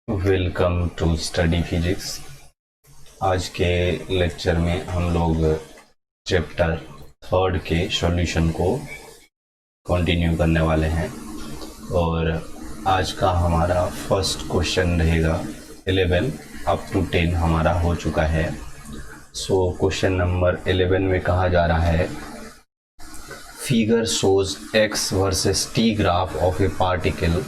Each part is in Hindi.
Welcome to study physics. आज के लेक्चर में हम लोग चैप्टर 3 के सॉल्यूशन को कंटिन्यू करने वाले हैं और आज का हमारा फर्स्ट क्वेश्चन रहेगा 11 अप टू 10 हमारा हो चुका है। सो क्वेश्चन नंबर 11 में कहा जा रहा है figure shows x versus t graph of A particle.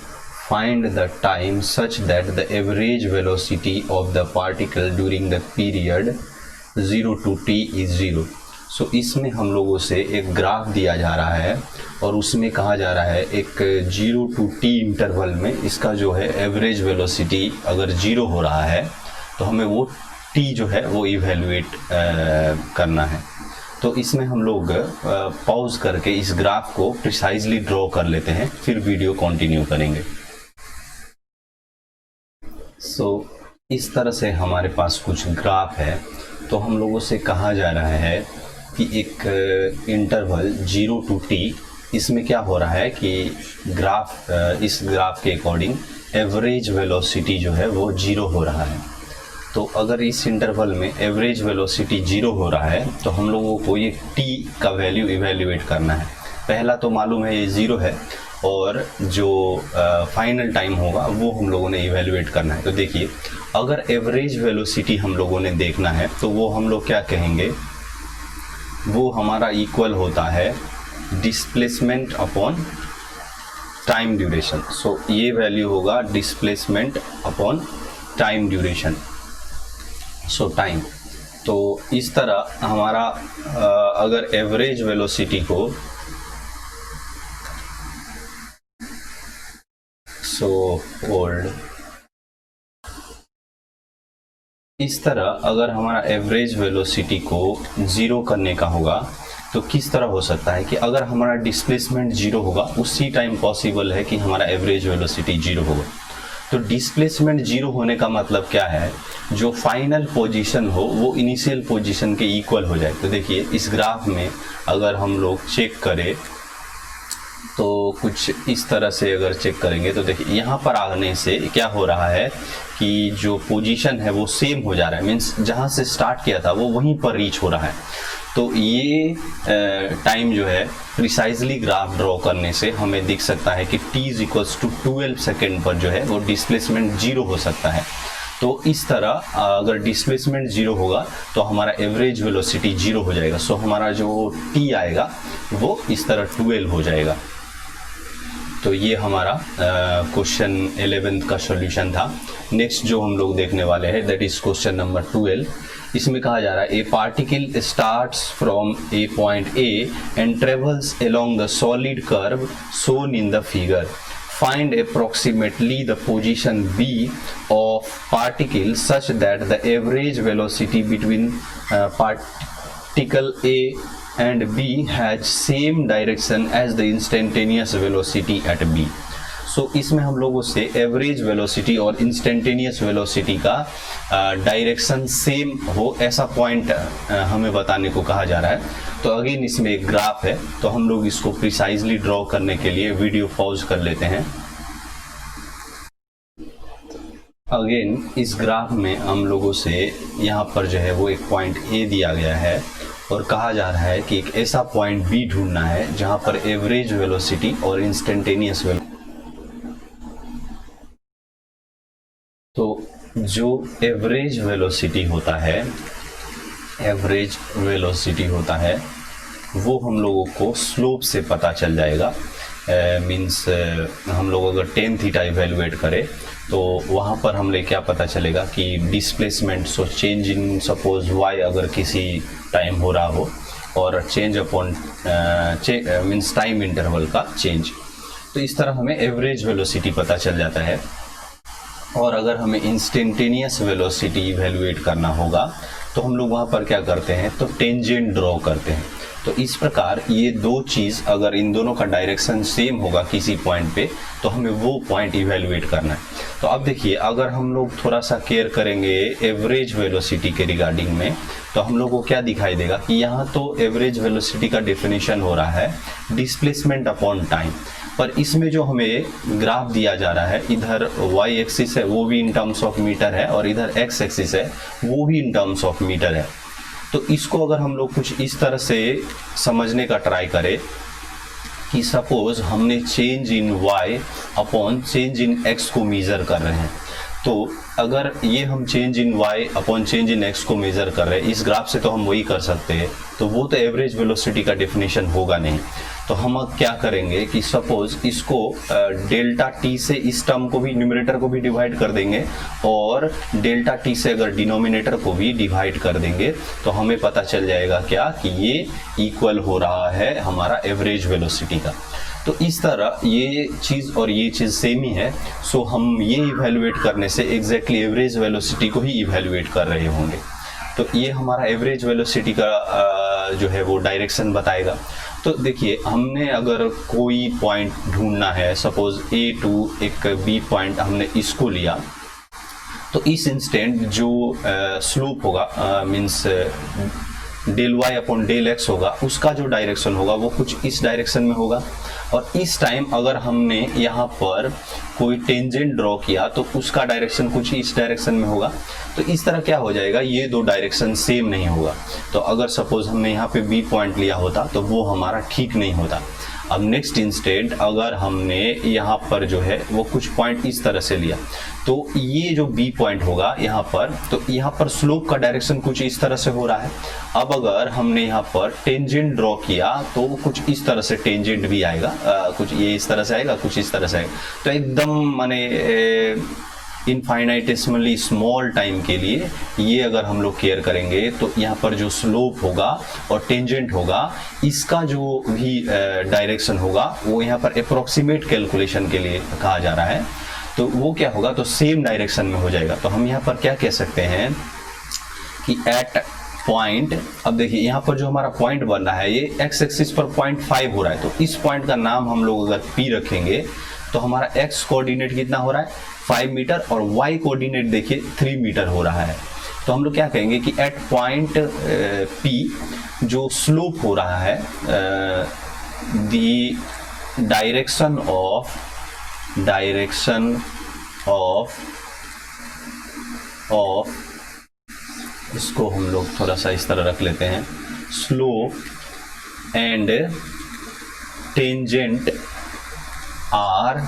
Find the time such that the average velocity of the particle during the period 0 to t is 0. So इसमें हम लोगों से एक ग्राफ दिया जा रहा है और उसमें कहा जा रहा है एक 0 to t इंटरवल में इसका जो है एवरेज वेलोसिटी अगर 0 हो रहा है तो हमें वो t जो है वो इवेल्युएट करना है। तो इसमें हम लोग पॉज करके इस ग्राफ को प्रिसाइजली ड्रॉ कर लेते हैं, फिर वीडियो कंटिन्यू करेंगे। सो इस तरह से हमारे पास कुछ ग्राफ है। तो हम लोगों से कहा जा रहा है कि एक इंटरवल 0 to t, इसमें क्या हो रहा है कि इस ग्राफ के अकॉर्डिंग एवरेज वेलोसिटी जो है वो 0 हो रहा है। तो अगर इस इंटरवल में एवरेज वेलोसिटी 0 हो रहा है तो हम लोगों को ये t का वैल्यू इवेल्युएट करना है। पहला तो मालूम है ये 0 है और जो फाइनल टाइम होगा वो हम लोगों ने इवेल्युएट करना है। तो देखिए, अगर एवरेज वेलोसिटी हम लोगों ने देखना है तो वो हम लोग क्या कहेंगे, वो हमारा इक्वल होता है डिस्प्लेसमेंट अपॉन टाइम ड्यूरेशन। सो ये वैल्यू होगा डिस्प्लेसमेंट अपॉन टाइम ड्यूरेशन, सो टाइम। तो इस तरह हमारा अगर एवरेज वेलोसिटी को इस तरह अगर हमारा एवरेज वेलोसिटी को 0 करने का होगा तो किस तरह हो सकता है कि अगर हमारा डिस्प्लेसमेंट 0 होगा उसी टाइम पॉसिबल है कि हमारा एवरेज वेलोसिटी 0 होगा। तो डिस्प्लेसमेंट 0 होने का मतलब क्या है, जो फाइनल पोजीशन हो वो इनिशियल पोजीशन के इक्वल हो जाए। तो देखिए इस ग्राफ में अगर हम लोग चेक करें तो कुछ इस तरह से अगर चेक करेंगे तो देखिए यहाँ पर आने से क्या हो रहा है कि जो पोजीशन है वो सेम हो जा रहा है, मीन्स जहाँ से स्टार्ट किया था वो वहीं पर रीच हो रहा है। तो ये टाइम जो है प्रिसाइजली ग्राफ ड्रॉ करने से हमें दिख सकता है कि t = 12 सेकेंड पर जो है वो डिस्प्लेसमेंट 0 हो सकता है। तो इस तरह अगर डिस्प्लेसमेंट 0 होगा तो हमारा एवरेज वेलोसिटी 0 हो जाएगा। सो हमारा जो t आएगा वो इस तरह 12 हो जाएगा। तो ये हमारा क्वेश्चन 11 का सॉल्यूशन था। नेक्स्ट जो हम लोग देखने वाले हैं दैट इज क्वेश्चन नंबर 12। इसमें कहा जा रहा है ए particle starts from A point A and travels along the solid curve shown in the figure. Find approximately the position B of particle such that the average velocity between particle A and B has same direction as the instantaneous velocity at B. So इसमें हम लोगों से एवरेज वेलोसिटी और इंस्टेंटेनियस वेलोसिटी का डायरेक्शन सेम हो ऐसा पॉइंट हमें बताने को कहा जा रहा है। तो अगेन इसमें एक ग्राफ है, तो हम लोग इसको प्रिसाइजली ड्रॉ करने के लिए वीडियो पॉज कर लेते हैं। अगेन इस ग्राफ में हम लोगों से यहाँ पर जो है वो एक पॉइंट ए दिया गया है और कहा जा रहा है कि एक ऐसा पॉइंट बी ढूंढना है जहाँ पर एवरेज वेलोसिटी और इंस्टेंटेनियस वेलोसिटी, तो जो एवरेज वेलोसिटी होता है वो हम लोगों को स्लोप से पता चल जाएगा। मीन्स हम लोग अगर टेन थीटा इवेल्युएट करें तो वहाँ पर हमें क्या पता चलेगा कि displacement, so change in suppose y अगर किसी टाइम हो रहा हो और change upon means time interval का चेंज, तो इस तरह हमें एवरेज वेलोसिटी पता चल जाता है। और अगर हमें इंस्टेंटेनियस वेलोसिटी इवेल्युएट करना होगा तो हम लोग वहाँ पर क्या करते हैं, तो टेंजेंट ड्रॉ करते हैं। तो इस प्रकार ये दो चीज़ अगर इन दोनों का डायरेक्शन सेम होगा किसी पॉइंट पे तो हमें वो पॉइंट इवेल्युएट करना है। तो अब देखिए अगर हम लोग थोड़ा सा केयर करेंगे एवरेज वेलोसिटी के रिगार्डिंग में तो हम लोग को क्या दिखाई देगा कि यहाँ तो एवरेज वेलोसिटी का डेफिनेशन हो रहा है डिस्प्लेसमेंट अपॉन टाइम। पर इसमें जो हमें ग्राफ दिया जा रहा है, इधर y एक्सिस है वो भी इन टर्म्स ऑफ मीटर है और इधर x एक्सिस है वो भी इन टर्म्स ऑफ मीटर है। तो इसको अगर हम लोग कुछ इस तरह से समझने का ट्राई करें कि सपोज हमने change in y upon change in x को मेजर कर रहे हैं, तो अगर ये हम change in y upon change in x को मेजर कर रहे हैं, इस ग्राफ से तो हम वही कर सकते हैं, तो वो तो एवरेज वेलोसिटी का डेफिनेशन होगा नहीं। तो हम अब क्या करेंगे कि सपोज इसको डेल्टा टी से इस टर्म को भी, न्यूमरेटर को भी डिवाइड कर देंगे और डेल्टा टी से अगर डिनोमिनेटर को भी डिवाइड कर देंगे तो हमें पता चल जाएगा क्या कि ये इक्वल हो रहा है हमारा एवरेज वेलोसिटी का। तो इस तरह ये चीज़ और ये चीज़ सेम ही है। सो हम ये इवेल्युएट करने से एग्जैक्टली एवरेज वेलोसिटी को ही इवेल्युएट कर रहे होंगे। तो ये हमारा एवरेज वेलोसिटी का जो है वो डायरेक्शन बताएगा। तो देखिए, हमने अगर कोई पॉइंट ढूंढना है, सपोज A टू एक B पॉइंट हमने इसको लिया, तो इस इंस्टेंट जो स्लोप होगा means del y upon del x होगा, उसका जो डायरेक्शन होगा वो कुछ इस डायरेक्शन में होगा। और इस टाइम अगर हमने यहाँ पर कोई टेंजेंट ड्रॉ किया तो उसका डायरेक्शन कुछ इस डायरेक्शन में होगा। तो इस तरह क्या हो जाएगा, ये दो डायरेक्शन सेम नहीं होगा। तो अगर सपोज हमने यहाँ पे B पॉइंट लिया होता तो वो हमारा ठीक नहीं होता। अब नेक्स्ट इंस्टेंट अगर हमने यहाँ पर जो है वो कुछ पॉइंट इस तरह से लिया, तो ये जो B पॉइंट होगा यहाँ पर, तो यहाँ पर स्लोप का डायरेक्शन कुछ इस तरह से हो रहा है। अब अगर हमने यहाँ पर टेंजेंट ड्रॉ किया तो कुछ इस तरह से टेंजेंट भी आएगा, कुछ ये इस तरह से आएगा, कुछ इस तरह से आएगा। तो एकदम माने इनफाइनाइटेसिमली स्मॉल टाइम के लिए ये अगर हम लोग केयर करेंगे तो यहाँ पर जो स्लोप होगा और टेंजेंट होगा, इसका जो भी डायरेक्शन होगा वो यहाँ पर अप्रोक्सीमेट कैलकुलेशन के लिए कहा जा रहा है। तो वो क्या होगा, तो सेम डायरेक्शन में हो जाएगा। तो हम यहाँ पर क्या कह सकते हैं कि एट पॉइंट, अब देखिए यहाँ पर जो हमारा पॉइंट बन रहा है ये x एक्सिस पर 0.5 हो रहा है। तो इस पॉइंट का नाम हम लोग अगर P रखेंगे तो हमारा x कोऑर्डिनेट कितना हो रहा है, 5 मीटर, और y कोऑर्डिनेट देखिए 3 मीटर हो रहा है। तो हम लोग क्या कहेंगे कि एट पॉइंट P जो स्लोप हो रहा है, द डायरेक्शन ऑफ इसको हम लोग थोड़ा सा इस तरह रख लेते हैं, slope and tangent are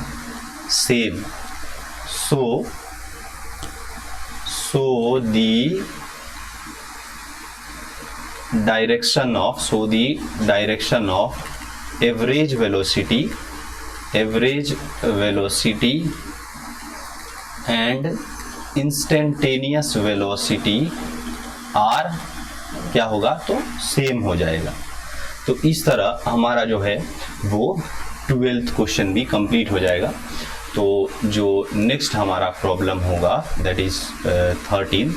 same, so the direction of average velocity and instantaneous velocity are क्या होगा, तो सेम हो जाएगा। तो इस तरह हमारा जो है वो 12th क्वेश्चन भी कंप्लीट हो जाएगा। तो जो नेक्स्ट हमारा प्रॉब्लम होगा दैट इज 13।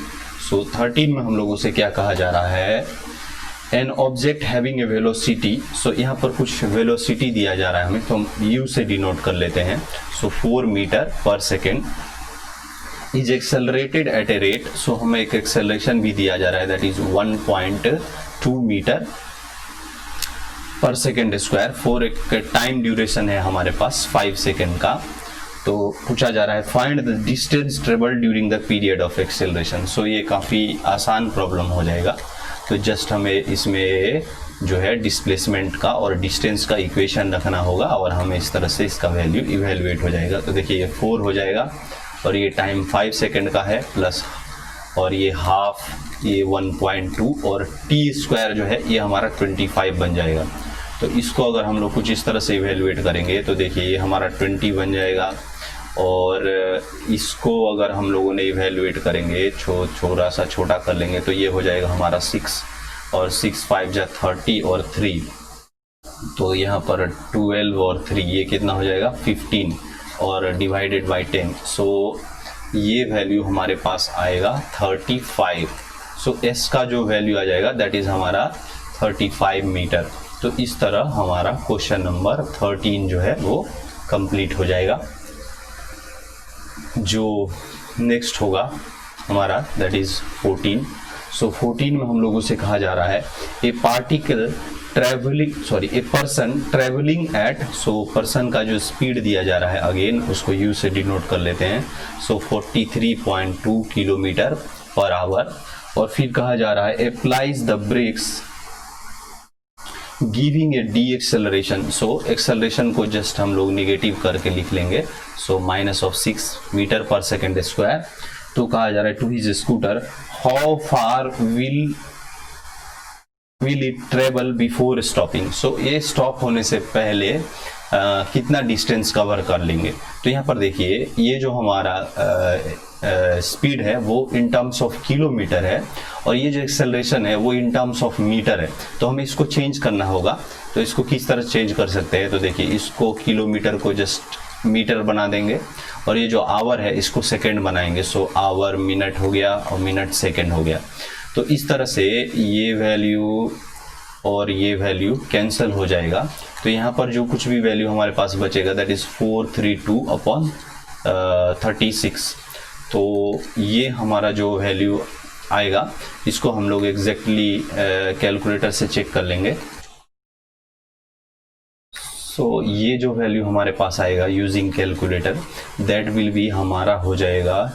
सो 13 में हम लोगों से क्या कहा जा रहा है, an object having a velocity. So यहाँ पर कुछ वेलोसिटी दिया जा रहा है हमें, तो हम u से डिनोट कर लेते हैं। So 4 metre per second is accelerated at a rate. So हमें एक एक्सेलरेशन भी दिया जा रहा है that is 1.2 metre per second square. For एक टाइम ड्यूरेशन है हमारे पास 5 सेकेंड का। तो पूछा जा रहा है find the distance travel during the period of acceleration. So ये काफ़ी आसान प्रॉब्लम हो जाएगा। तो जस्ट हमें इसमें जो है डिस्प्लेसमेंट का और डिस्टेंस का इक्वेशन रखना होगा और हमें इस तरह से इसका वैल्यू इवेल्युएट हो जाएगा। तो देखिए ये 4 हो जाएगा और ये टाइम 5 सेकेंड का है प्लस, और ये हाफ, ये 1.2 और टी स्क्वायर जो है ये हमारा 25 बन जाएगा। तो इसको अगर हम लोग कुछ इस तरह से इवेल्युएट करेंगे तो देखिए ये हमारा 20 बन जाएगा, और इसको अगर हम लोगों ने इवेल्युएट करेंगे थोड़ा सा छोटा कर लेंगे तो ये हो जाएगा हमारा 6, और 6 5 जा 30 और 3, तो यहाँ पर 12 और 3 ये कितना हो जाएगा 15, और डिवाइडेड बाय 10। सो ये वैल्यू हमारे पास आएगा 35। सो एस का जो वैल्यू आ जाएगा दैट इज हमारा 35 मीटर। तो इस तरह हमारा क्वेश्चन नंबर 13 जो है वो कंप्लीट हो जाएगा। जो नेक्स्ट होगा हमारा दैट इज 14। सो 14 में हम लोगों से कहा जा रहा है ए particle a person travelling at, so person का जो स्पीड दिया जा रहा है अगेन उसको यू से डिनोट कर लेते हैं, सो 43.2 किलोमीटर पर आवर। और फिर कहा जा रहा है applies the brakes giving a deceleration, so acceleration को जस्ट हम लोग निगेटिव करके लिख लेंगे, so -6 metre per second square. तो कहा जा रहा है to his scooter how far will it travel before stopping, so ये स्टॉप होने से पहले कितना डिस्टेंस कवर कर लेंगे। तो यहाँ पर देखिए ये जो हमारा स्पीड है वो इन टर्म्स ऑफ किलोमीटर है और ये जो एक्सेलरेशन है वो इन टर्म्स ऑफ मीटर है। तो हमें इसको चेंज करना होगा। तो इसको किस तरह चेंज कर सकते हैं, तो देखिए इसको किलोमीटर को जस्ट मीटर बना देंगे और ये जो आवर है इसको सेकंड बनाएंगे, सो आवर मिनट हो गया और मिनट सेकंड हो गया। तो इस तरह से ये वैल्यू और ये वैल्यू कैंसिल हो जाएगा। तो यहाँ पर जो कुछ भी वैल्यू हमारे पास बचेगा दैट इज 432/36। तो ये हमारा जो वैल्यू आएगा इसको हम लोग एग्जैक्टली कैलकुलेटर से चेक कर लेंगे। सो ये जो वैल्यू हमारे पास आएगा using calculator that will be हमारा हो जाएगा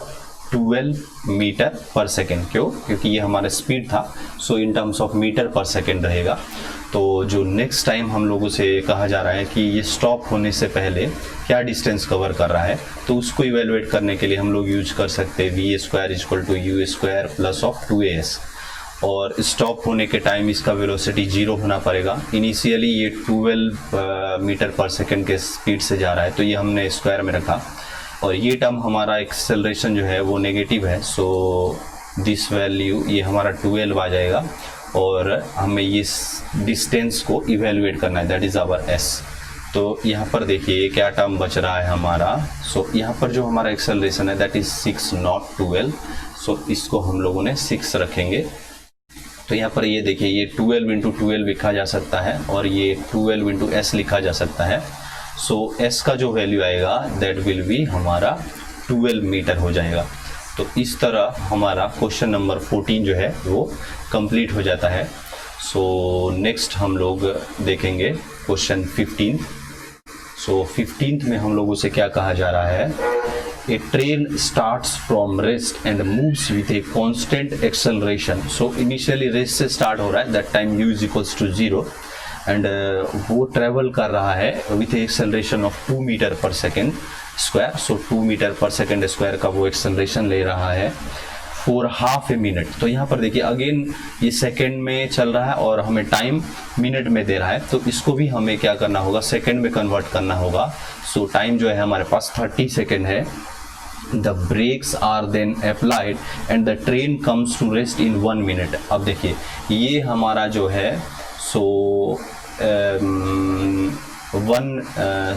12 मीटर पर सेकेंड। क्यों? क्योंकि ये हमारा स्पीड था, सो in terms of metre per second रहेगा। तो जो नेक्स्ट टाइम हम लोगों से कहा जा रहा है कि ये स्टॉप होने से पहले क्या डिस्टेंस कवर कर रहा है, तो उसको इवेलुएट करने के लिए हम लोग यूज कर सकते हैं v² = u² plus of 2as। और स्टॉप होने के टाइम इसका वेलोसिटी 0 होना पड़ेगा। इनिशियली ये 12 मीटर पर सेकेंड के स्पीड से जा रहा है तो ये हमने स्क्वायर में रखा और ये टर्म हमारा एक्सेलरेशन जो है वो नेगेटिव है, सो दिस वैल्यू ये हमारा 12 आ जाएगा और हमें इस डिस्टेंस को इवेलुएट करना है दैट इज आवर s। तो यहाँ पर देखिए क्या टर्म बच रहा है हमारा, सो यहाँ पर जो हमारा एक्सेलरेशन है दैट इज 6 नॉट 12, सो इसको हम लोगों ने 6 रखेंगे। तो यहाँ पर ये देखिए ये 12 × 12 लिखा जा सकता है और ये 12 × s लिखा जा सकता है। सो s का जो वैल्यू आएगा दैट विल बी हमारा 12 मीटर हो जाएगा। तो इस तरह हमारा क्वेश्चन नंबर 14 जो है वो कंप्लीट हो जाता है। सो नेक्स्ट हम लोग देखेंगे क्वेश्चन 15। सो 15th में हम लोगों से क्या कहा जा रहा है, a train starts from rest and moves with a constant acceleration. So initially rest से स्टार्ट हो रहा है दैट टाइम u = 0 एंड वो ट्रेवल कर रहा है with acceleration of 2 metre per second square. So 2 metre per second square का वो एक्सेलरेशन ले रहा है फॉर हाफ ए मिनट। तो यहाँ पर देखिए अगेन ये सेकेंड में चल रहा है और हमें टाइम मिनट में दे रहा है, तो इसको भी हमें क्या करना होगा, सेकेंड में कन्वर्ट करना होगा। सो टाइम जो है हमारे पास 30 सेकेंड है। The brakes are then applied and the train comes to rest in 1 minute। अब देखिए ये हमारा जो है सो वन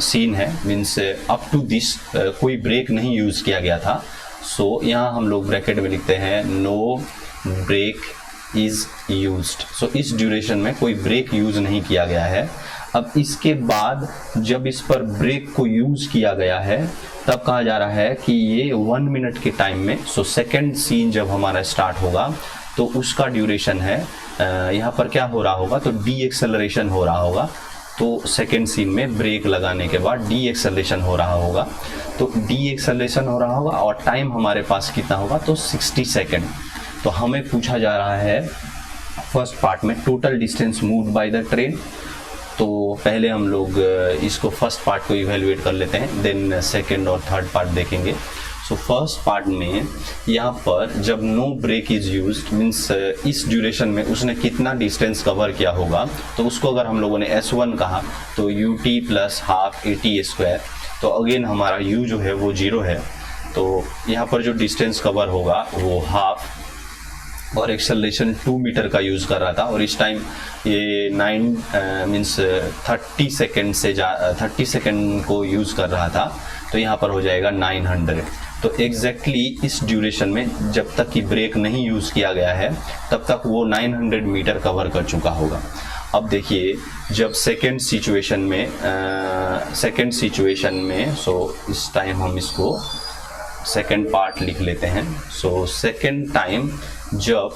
सीन है, मीन्स अप टू दिस कोई ब्रेक नहीं यूज़ किया गया था। सो यहाँ हम लोग ब्रैकेट में लिखते हैं नो ब्रेक इज़ यूज्ड। सो इस ड्यूरेशन में कोई ब्रेक यूज़ नहीं किया गया है। अब इसके बाद जब इस पर ब्रेक को यूज़ किया गया है तब कहा जा रहा है कि ये 1 मिनट के टाइम में, सो सेकेंड सीन जब हमारा स्टार्ट होगा तो उसका ड्यूरेशन है यहाँ पर क्या हो रहा होगा, तो डी एक्सेलरेशन हो रहा होगा। तो सेकेंड सीन में ब्रेक लगाने के बाद डी एक्सेलरेशन हो रहा होगा, तो डी एक्सेलरेशन हो रहा होगा और टाइम हमारे पास कितना होगा, तो 60 सेकेंड। तो हमें पूछा जा रहा है फर्स्ट पार्ट में total distance moved by the train. तो पहले हम लोग इसको फर्स्ट पार्ट को इवेलुएट कर लेते हैं, देन सेकेंड और थर्ड पार्ट देखेंगे। सो फर्स्ट पार्ट में यहाँ पर जब no break is used means इस ड्यूरेशन में उसने कितना डिस्टेंस कवर किया होगा, तो उसको अगर हम लोगों ने S1 कहा तो ut + हाफ AT²। तो अगेन हमारा u जो है वो 0 है, तो यहाँ पर जो डिस्टेंस कवर होगा वो हाफ और एक्सेलरेशन 2 मीटर का यूज़ कर रहा था और इस टाइम ये 30 सेकेंड से 30 सेकेंड को यूज़ कर रहा था, तो यहाँ पर हो जाएगा 900। तो एग्जैक्टली इस ड्यूरेशन में जब तक कि ब्रेक नहीं यूज़ किया गया है तब तक वो 900 मीटर कवर कर चुका होगा। अब देखिए जब सेकेंड सिचुएशन में सो इस टाइम हम इसको सेकेंड पार्ट लिख लेते हैं। सो सेकेंड टाइम जब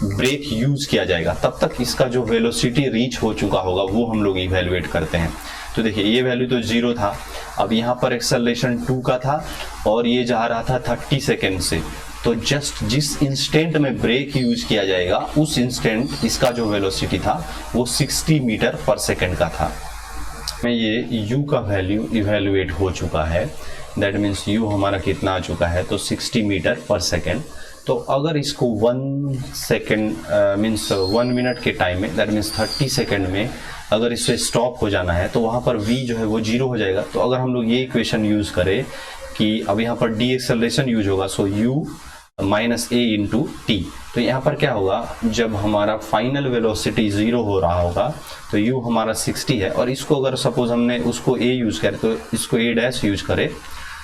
ब्रेक यूज किया जाएगा तब तक इसका जो वेलोसिटी रीच हो चुका होगा वो हम लोग इवेलुएट करते हैं। तो देखिए ये वैल्यू तो 0 था, अब यहाँ पर एक्सेलरेशन 2 का था और ये जा रहा था 30 सेकेंड से। तो जस्ट जिस इंस्टेंट में ब्रेक यूज किया जाएगा उस इंस्टेंट इसका जो वेलोसिटी था वो 60 मीटर पर सेकेंड का था। में ये u का वैल्यू इवेलुएट हो चुका है, दैट मीन्स u हमारा कितना आ चुका है तो 60 मीटर पर सेकेंड। तो अगर इसको 1 सेकेंड मीन्स 1 मिनट के टाइम में, दैट मीन्स 30 सेकेंड में अगर इससे स्टॉप हो जाना है तो वहाँ पर v जो है वो 0 हो जाएगा। तो अगर हम लोग ये इक्वेशन यूज़ करें कि अब यहाँ पर d एक्सेलरेशन यूज होगा, सो u minus a into T, तो यहाँ पर क्या होगा जब हमारा फाइनल वेलोसिटी 0 हो रहा होगा तो u हमारा 60 है और इसको अगर सपोज हमने उसको a यूज़ करें तो इसको a डैश यूज करें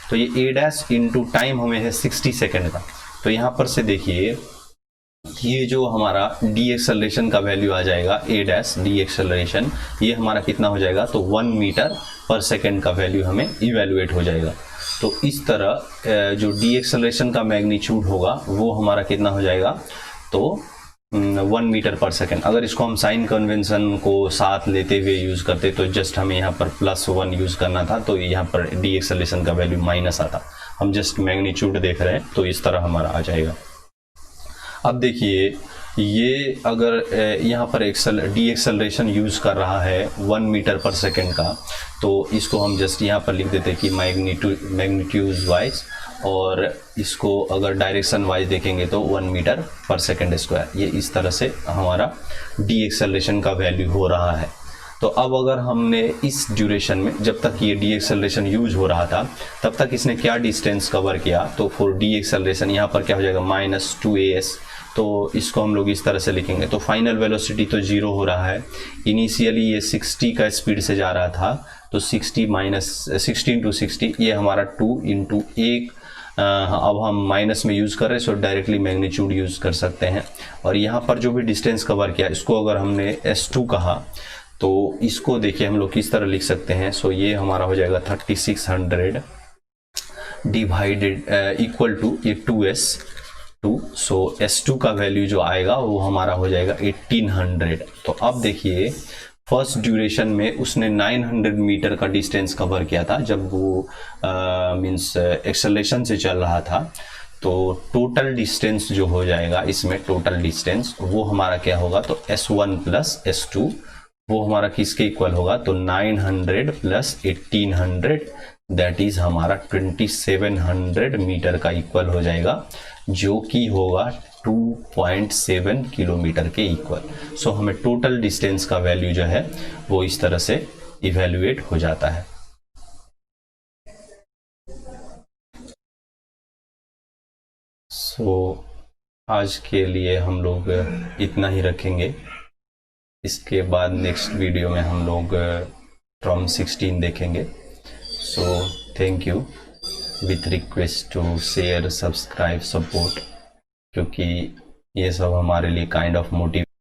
तो ये a डैश इंटू टाइम हमें है 60 सेकेंड का। तो यहाँ पर से देखिए ये जो हमारा डी एक्सेलरेशन का वैल्यू आ जाएगा a डैश डी एक्सेलरेशन, ये हमारा कितना हो जाएगा तो 1 मीटर पर सेकेंड का वैल्यू हमें इवेलुएट हो जाएगा। तो इस तरह जो डी एक्सेलरेशन का मैग्नीट्यूड होगा वो हमारा कितना हो जाएगा तो 1 मीटर पर सेकेंड। अगर इसको हम साइन कन्वेंशन को साथ लेते हुए यूज़ करते तो जस्ट हमें यहाँ पर +1 यूज़ करना था, तो यहाँ पर डी एक्सेलरेशन का वैल्यू माइनस आता। हम जस्ट मैग्नीट्यूड देख रहे हैं तो इस तरह हमारा आ जाएगा। अब देखिए ये अगर यहाँ पर डी एक्सेलरेशन यूज़ कर रहा है 1 मीटर पर सेकेंड का, तो इसको हम जस्ट यहाँ पर लिख देते हैं कि मैग्नीट्यूड वाइज, और इसको अगर डायरेक्शन वाइज देखेंगे तो 1 मीटर पर सेकेंड स्क्वायर। ये इस तरह से हमारा डी एक्सेलरेशन का वैल्यू हो रहा है। तो अब अगर हमने इस ड्यूरेशन में जब तक ये डी एक्सेलरेशन यूज हो रहा था तब तक इसने क्या डिस्टेंस कवर किया, तो फॉर डी एक्सेलरेशन यहाँ पर क्या हो जाएगा -2as। तो इसको हम लोग इस तरह से लिखेंगे। तो फाइनल वेलोसिटी तो 0 हो रहा है, इनिशियली ये 60 का स्पीड से जा रहा था तो 60 माइनस 16 टू 60 ये हमारा 2 इंटू 1, अब हम माइनस में यूज़ कर रहे हैं सो डायरेक्टली मैग्नीट्यूड यूज़ कर सकते हैं। और यहाँ पर जो भी डिस्टेंस कवर किया इसको अगर हमने s2 कहा तो इसको देखिए हम लोग किस तरह लिख सकते हैं। सो ये हमारा हो जाएगा 3600 डिवाइडेड इक्वल टू ये 2s2, सो s2 का वैल्यू जो आएगा वो हमारा हो जाएगा 1800। तो अब देखिए फर्स्ट ड्यूरेशन में उसने 900 मीटर का डिस्टेंस कवर किया था जब वो मींस एक्सेलरेशन से चल रहा था। तो टोटल डिस्टेंस जो हो जाएगा इसमें टोटल डिस्टेंस वो हमारा क्या होगा तो s1 प्लस s2 वो हमारा किसके इक्वल होगा तो 900 प्लस 1800 दैट इज हमारा 2700 मीटर का इक्वल हो जाएगा, जो कि होगा 2.7 किलोमीटर के इक्वल। सो हमें टोटल डिस्टेंस का वैल्यू जो है वो इस तरह से इवेल्युएट हो जाता है। सो आज के लिए हम लोग इतना ही रखेंगे। इसके बाद नेक्स्ट वीडियो में हम लोग फ्रॉम 16 देखेंगे। So thank you, with request to share, subscribe, support, क्योंकि ये सब हमारे लिए काइंड ऑफ मोटिव